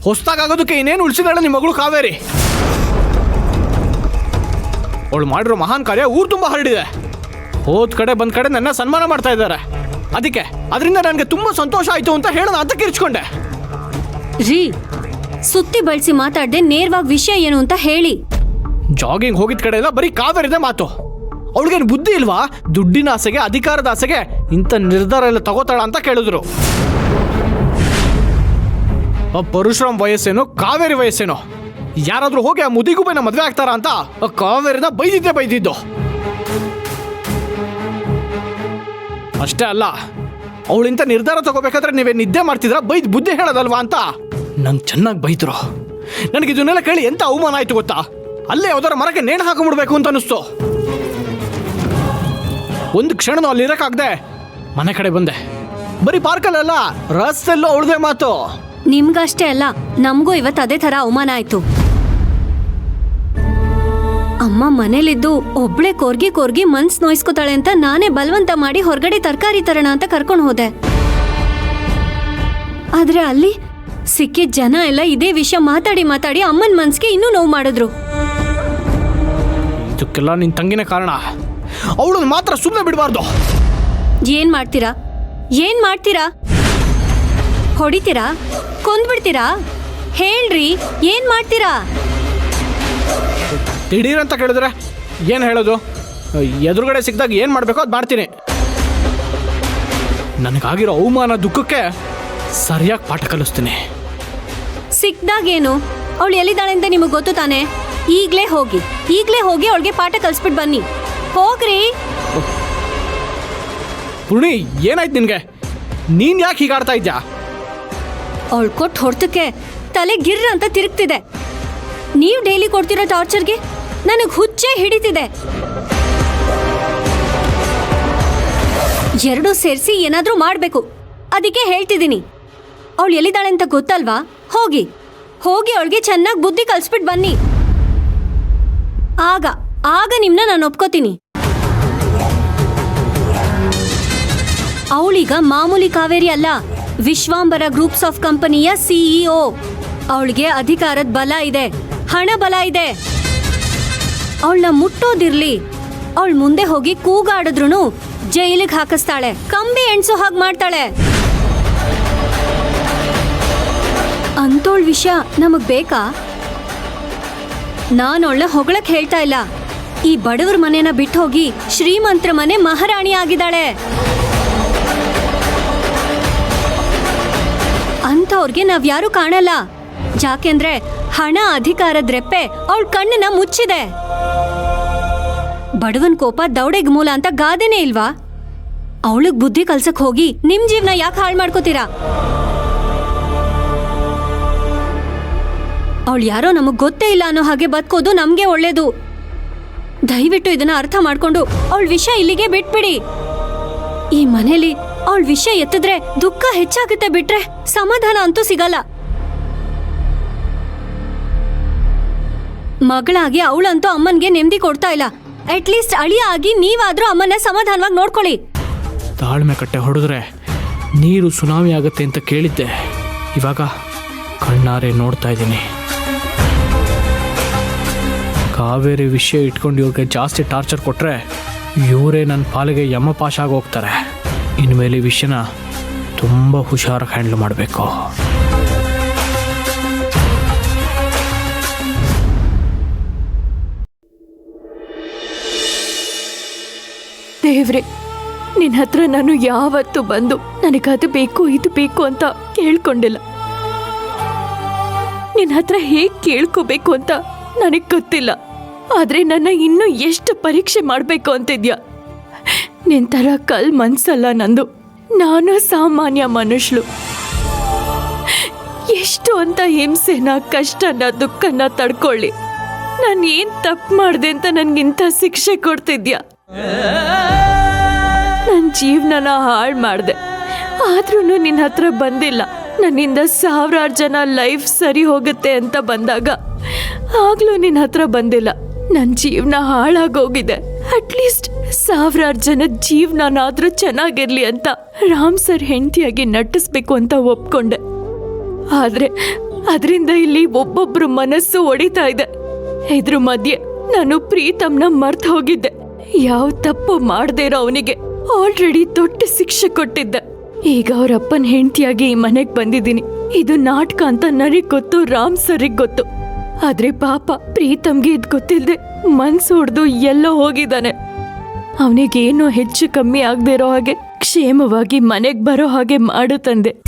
ಹೊಸ್ದಾಗೋದಕ್ಕೆ ಇನ್ನೇನು ಉಳಿಸಿದಾಳೆ ನಿಮ್ಮ ಮಗಳು ಕಾವೇರಿ. ಅವಳು ಮಾಡಿರೋ ಮಹಾನ್ ಕಾರ್ಯ ಊರು ತುಂಬ ಹರಡಿದೆ. ಹೋದ ಕಡೆ ಬಂದ ಕಡೆ ನನ್ನ ಸನ್ಮಾನ ಮಾಡ್ತಾ ಇದ್ದಾರೆ. ಅದಕ್ಕೆ ಅದರಿಂದ ನನಗೆ ತುಂಬ ಸಂತೋಷ ಆಯಿತು ಅಂತ ಹೇಳೋಣ ಅಂತ ಕಿರ್ಚ್ಕೊಂಡೆ. ರೀ, ಸುತ್ತಿ ಬಳಸಿ ಮಾತಾಡದೆ ನೇರವಾಗಿ ವಿಷಯ ಏನು ಅಂತ ಹೇಳಿ. ಜಾಗಿಂಗ್ ಹೋಗಿದ ಕಡೆ ಎಲ್ಲ ಬರೀ ಕಾವೇರಿದೆ ಮಾತು. ಅವಳಿಗೇನು ಬುದ್ಧಿ ಇಲ್ವಾ? ದುಡ್ಡಿನ ಆಸೆಗೆ, ಅಧಿಕಾರದ ಆಸೆಗೆ ಇಂಥ ನಿರ್ಧಾರ ಎಲ್ಲ ತಗೋತಾಳ ಅಂತ ಕೇಳಿದ್ರು. ಪರಶುರಾಮ್ ವಯಸ್ಸೇನೋ, ಕಾವೇರಿ ವಯಸ್ಸೇನೋ, ಯಾರಾದ್ರೂ ಹೋಗಿ ಆ ಮುದಿಗುಬೆನ ಮದುವೆ ಆಗ್ತಾರ ಅಂತ ಕಾವೇರಿನ ಬೈದಿದ್ದು. ಅಷ್ಟೇ ಅಲ್ಲ, ಅವಳಿಂತ ನಿರ್ಧಾರ ತಗೋಬೇಕಾದ್ರೆ ನೀವೇ ನಿದ್ದೆ ಮಾಡ್ತಿದ್ರ, ಬೈದ್ ಬುದ್ಧಿ ಹೇಳೋದಲ್ವಾ ಅಂತ ನಂಗೆ ಚೆನ್ನಾಗಿ ಬೈದ್ರು. ನನಗೆ ಇದನ್ನೆಲ್ಲ ಕೇಳಿ ಎಂತ ಅವಮಾನ ಆಯ್ತು ಗೊತ್ತಾ? ಅಲ್ಲೇ ಯಾವ್ದಾರ ಮರಕ್ಕೆ ನೇಣು ಹಾಕೊಂಡ್ಬಿಡ್ಬೇಕು ಅಂತ ಅನಿಸ್ತು. ಒಂದು ಕ್ಷಣನೂ ಅಲ್ಲಿ ಇರಕ್ಕಾಗ್ದೆ ಮನೆ ಕಡೆ ಬಂದೆ. ಬರೀ ಪಾರ್ಕಲ್ಲ, ರಸ್ತೆಲ್ಲೂ ಅವಳದೇ ಮಾತು. ನಿಮ್ಗಷ್ಟೇ ಅಲ್ಲ, ನಮಗೂ ಇವತ್ತು ಅದೇ ಥರ ಅವಮಾನ ಆಯ್ತು. ಅಮ್ಮ ಮನೇಲಿದ್ದು ಒಬ್ಳೆ ಕೊರ್ಗಿ ಮನ್ಸ್ ನೋಯಿಸ್ಕೋತಾಳೆ ಅಂತ ನಾನೇ ಬಲವಂತ ಮಾಡಿ ಹೊರಗಡೆ ತರಕಾರಿ ತರೋಣ ಅಂತ ಕರ್ಕೊಂಡು ಹೋದೆ. ಆದ್ರೆ ಅಲ್ಲಿ ಸಿಕ್ಕಿದ ಜನ ಎಲ್ಲ ಇದೇ ವಿಷಯ ಮಾತಾಡಿ ಅಮ್ಮನ ಮನ್ಸ್ಗೆ ಇನ್ನೂ ನೋವು ಮಾಡಿದ್ರು. ಇದಕ್ಕೆಲ್ಲ ನಿನ್ ತಂಗಿನ ಕಾರಣ. ಅವಳನ್ನ ಮಾತ್ರ ಸುಮ್ಮನೆ ಬಿಡಬಾರ್ದು. ಏನ್ ಮಾಡ್ತೀರಾ? ಹೊಡಿತೀರಾ? ಕೊಂದ್ಬಿಡ್ತೀರಾ? ಹೇಳ್ರಿ, ಏನ್ ಮಾಡ್ತೀರಾ? ದಿಢೀರ್ ಅಂತ ಕೇಳಿದ್ರೆ ಏನು ಹೇಳೋದು? ಎದುರುಗಡೆ ಸಿಕ್ಕಿದಾಗ ಏನು ಮಾಡಬೇಕೋ ಅದು ಮಾಡ್ತೀನಿ. ನನಗಾಗಿರೋ ಅವಮಾನ, ದುಃಖಕ್ಕೆ ಸರಿಯಾಗಿ ಪಾಠ ಕಲಿಸ್ತೀನಿ. ಸಿಕ್ದಾಗೇನು? ಅವಳು ಎಲ್ಲಿದ್ದಾಳೆ ಅಂತ ನಿಮಗೆ ಗೊತ್ತು ತಾನೆ? ಈಗಲೇ ಹೋಗಿ ಅವಳಿಗೆ ಪಾಠ ಕಲಿಸ್ಬಿಟ್ಟು ಬನ್ನಿ. ಹೋಗ್ರಿ. ಪೂರ್ಣಿ, ಏನಾಯ್ತು ನಿನಗೆ? ನೀನು ಯಾಕೆ ಹೀಗಾಡ್ತಾ ಇದ್ಯಾ? ಅವಳು ಕೊಟ್ಟು ಹೊಡ್ತಕ್ಕೆ ತಲೆ ಗಿರ್ರ ಅಂತ ತಿರುಗ್ತಿದೆ. ನೀವು ಡೈಲಿ ಕೊಡ್ತಿರೋ ಟಾರ್ಚರ್ಗೆ ನನಗೆ ಹುಚ್ಚೇ ಹಿಡಿತಿದೆ. ಎರಡೂ ಸೇರಿಸಿ ಏನಾದರೂ ಮಾಡಬೇಕು. ಅದಕ್ಕೆ ಹೇಳ್ತಿದ್ದೀನಿ, ಅವಳು ಎಲ್ಲಿದ್ದಾಳೆ ಅಂತ ಗೊತ್ತಲ್ವಾ? ಹೋಗಿ ಅವಳಿಗೆ ಚೆನ್ನಾಗಿ ಬುದ್ಧಿ ಕಲಿಸ್ಬಿಟ್ಟು ಬನ್ನಿ. ಆಗ ನಿಮ್ಮನ್ನ ನಾನು ಒಪ್ಕೋತೀನಿ. ಅವಳೀಗ ಮಾಮೂಲಿ ಕಾವೇರಿ ಅಲ್ಲ, ವಿಶ್ವಾಂಬರ ಗ್ರೂಪ್ಸ್ ಆಫ್ ಕಂಪನಿಯ CEO. ಅವಳಿಗೆ ಅಧಿಕಾರದ ಬಲ ಇದೆ, ಹಣ ಬಲ ಇದೆ. ಅವಳನ್ನ ಮುಟ್ಟೋದಿರ್ಲಿ, ಅವಳು ಮುಂದೆ ಹೋಗಿ ಕೂಗಾಡಿದ್ರು ಜೈಲಿಗೆ ಹಾಕಿಸ್ತಾಳೆ, ಕಂಬಿ ಎಣ್ಸೋ ಹಾಗೆ ಮಾಡ್ತಾಳೆ. ಅಂತೋಳ್ ವಿಷಯ ನಮಗ್ ಬೇಕಾ? ನಾನು ಅವಳನ್ನ ಹೊಗಳಕ್ ಹೇಳ್ತಾ ಇಲ್ಲ. ಈ ಬಡವ್ರ ಮನೆನ ಬಿಟ್ಟು ಹೋಗಿ ಶ್ರೀಮಂತರ ಮನೆ ಮಹಾರಾಣಿ ಆಗಿದ್ದಾಳೆ. ಅಂಥವ್ರಿಗೆ ನಾವ್ಯಾರೂ ಕಾಣಲ್ಲ. ಯಾಕೆಂದ್ರೆ ಹಣ, ಅಧಿಕಾರದ ರೆಪ್ಪೆ ಅವಳ ಕಣ್ಣನ್ನ ಮುಚ್ಚಿದೆ. ಬಡವನ್ ಕೋಪ ದೌಡೆಗ್ ಮೂಲ ಅಂತ ಗಾದೆನೇ ಇಲ್ವಾ? ಅವಳಿಗೆ ಬುದ್ಧಿ ಕಲ್ಸಕ್ ಹೋಗಿ ನಿಮ್ ಜೀವನ ಯಾಕೆ ಹಾಳು ಮಾಡ್ಕೋತೀರಾ? ಅವಳು ಯಾರೋ ನಮಗ್ ಗೊತ್ತೇ ಇಲ್ಲ ಅನ್ನೋ ಹಾಗೆ ಬದುಕೋದು ನಮ್ಗೆ ಒಳ್ಳೇದು. ದಯವಿಟ್ಟು ಇದನ್ನ ಅರ್ಥ ಮಾಡ್ಕೊಂಡು ಅವಳ ವಿಷಯ ಇಲ್ಲಿಗೆ ಬಿಟ್ಬಿಡಿ. ಈ ಮನೇಲಿ ಅವಳ ವಿಷಯ ಎತ್ತಿದ್ರೆ ದುಃಖ ಹೆಚ್ಚಾಗುತ್ತೆ ಬಿಟ್ರೆ ಸಮಾಧಾನ ಅಂತೂ ಸಿಗಲ್ಲ. ಮಗಳಾಗಿ ಅವಳಂತೂ ಅಮ್ಮನ್ಗೆ ನೆಮ್ಮದಿ ಕೊಡ್ತಾ ಇಲ್ಲ. ಅಟ್ಲೀಸ್ಟ್ ಅಳಿಯ ಆಗಿ ನೀವಾದ್ರೂ ಅಮ್ಮನ ಸಮಾಧಾನವಾಗಿ ನೋಡ್ಕೊಳ್ಳಿ. ತಾಳ್ಮೆ ಕಟ್ಟೆ ಹೊಡೆದ್ರೆ ನೀರು ಸುನಾಮಿ ಆಗುತ್ತೆ ಅಂತ ಕೇಳಿದ್ದೆ. ಇವಾಗ ಕಣ್ಣಾರೆ ನೋಡ್ತಾ ಇದ್ದೀನಿ. ಕಾವೇರಿ ವಿಷಯ ಇಟ್ಕೊಂಡು ಇವ್ರಿಗೆ ಜಾಸ್ತಿ ಟಾರ್ಚರ್ ಕೊಟ್ಟರೆ ಇವರೇ ನನ್ನ ಪಾಲಿಗೆ ಯಮಪಾಶ ಆಗಿ ಹೋಗ್ತಾರೆ. ಇನ್ಮೇಲೆ ಈ ವಿಷಯನ ತುಂಬ ಹುಷಾರಾಗಿ ಹ್ಯಾಂಡಲ್ ಮಾಡಬೇಕು. ದೇವ್ರೆ, ನಿನ್ನ ಹತ್ರ ನಾನು ಯಾವತ್ತೂ ಬಂದು ನನಗದು ಬೇಕು ಇದು ಬೇಕು ಅಂತ ಕೇಳ್ಕೊಂಡಿಲ್ಲ. ನಿನ್ನ ಹತ್ರ ಹೇಗೆ ಕೇಳ್ಕೋಬೇಕು ಅಂತ ನನಗೆ ಗೊತ್ತಿಲ್ಲ. ಆದರೆ ನನ್ನ ಇನ್ನೂ ಎಷ್ಟು ಪರೀಕ್ಷೆ ಮಾಡಬೇಕು ಅಂತಿದ್ಯಾ? ನಿನ್ನ ಥರ ಕಲ್ ಮನ್ಸಲ್ಲ ನಂದು. ನಾನು ಸಾಮಾನ್ಯ ಮನುಷ್ಯಳು. ಎಷ್ಟು ಅಂತ ಹಿಂಸೆನ, ಕಷ್ಟನ, ದುಃಖನ ತಡ್ಕೊಳ್ಳಿ. ನಾನು ಏನು ತಪ್ಪು ಮಾಡಿದೆ ಅಂತ ನನಗಿಂಥ ಶಿಕ್ಷೆ ಕೊಡ್ತಿದ್ಯಾ? ನನ್ನ ಜೀವನನ ಹಾಳು ಮಾಡಿದೆ, ಆದ್ರೂ ನಿನ್ನ ಹತ್ರ ಬಂದಿಲ್ಲ. ನನ್ನಿಂದ ಸಾವಿರಾರು ಜನ ಲೈಫ್ ಸರಿ ಹೋಗುತ್ತೆ ಅಂತ ಬಂದಾಗ ಆಗ್ಲೂ ನಿನ್ನ ಹತ್ರ ಬಂದಿಲ್ಲ. ನನ್ನ ಜೀವನ ಹಾಳಾಗೋಗಿದೆ. ಅಟ್ಲೀಸ್ಟ್ ಸಾವಿರಾರು ಜನ ಜೀವನನಾದ್ರೂ ಚೆನ್ನಾಗಿರ್ಲಿ ಅಂತ ರಾಮ್ ಸರ್ ಹೆಂಡತಿಯಾಗಿ ನಟಿಸ್ಬೇಕು ಅಂತ ಒಪ್ಕೊಂಡೆ. ಆದರೆ ಅದರಿಂದ ಇಲ್ಲಿ ಒಬ್ಬೊಬ್ರು ಮನಸ್ಸು ಒಡಿತಾ ಇದೆ. ಇದ್ರ ಮಧ್ಯೆ ನಾನು ಪ್ರೀತಮ್ನ ಮರ್ತು ಹೋಗಿದ್ದೆ. ಯಾವ ತಪ್ಪು ಮಾಡದೇ ಇರೋ ಅವನಿಗೆ ಆಲ್ರೆಡಿ ದೊಡ್ಡ ಶಿಕ್ಷೆ ಕೊಟ್ಟಿದ್ದೆ. ಈಗ ಅವ್ರ ಅಪ್ಪನ ಹೆಂಡತಿಯಾಗಿ ಈ ಮನೆಗ್ ಬಂದಿದ್ದೀನಿ. ಇದು ನಾಟಕ ಅಂತ ನನಗ್ ಗೊತ್ತು, ರಾಮ್ ಸರಿಗ್ ಗೊತ್ತು. ಆದ್ರೆ ಪಾಪ ಪ್ರೀತಮ್ಗೆ ಇದ್ ಗೊತ್ತಿಲ್ದೆ ಮನ್ಸು ಹೊಡೆದು ಎಲ್ಲೋ ಹೋಗಿದ್ದಾನೆ. ಅವನಿಗೇನೋ ಹೆಚ್ಚು ಕಮ್ಮಿ ಆಗದೆ ಇರೋ ಹಾಗೆ ಕ್ಷೇಮವಾಗಿ ಮನೆಗ್ ಬರೋ ಹಾಗೆ ಮಾಡು ತಂದೆ.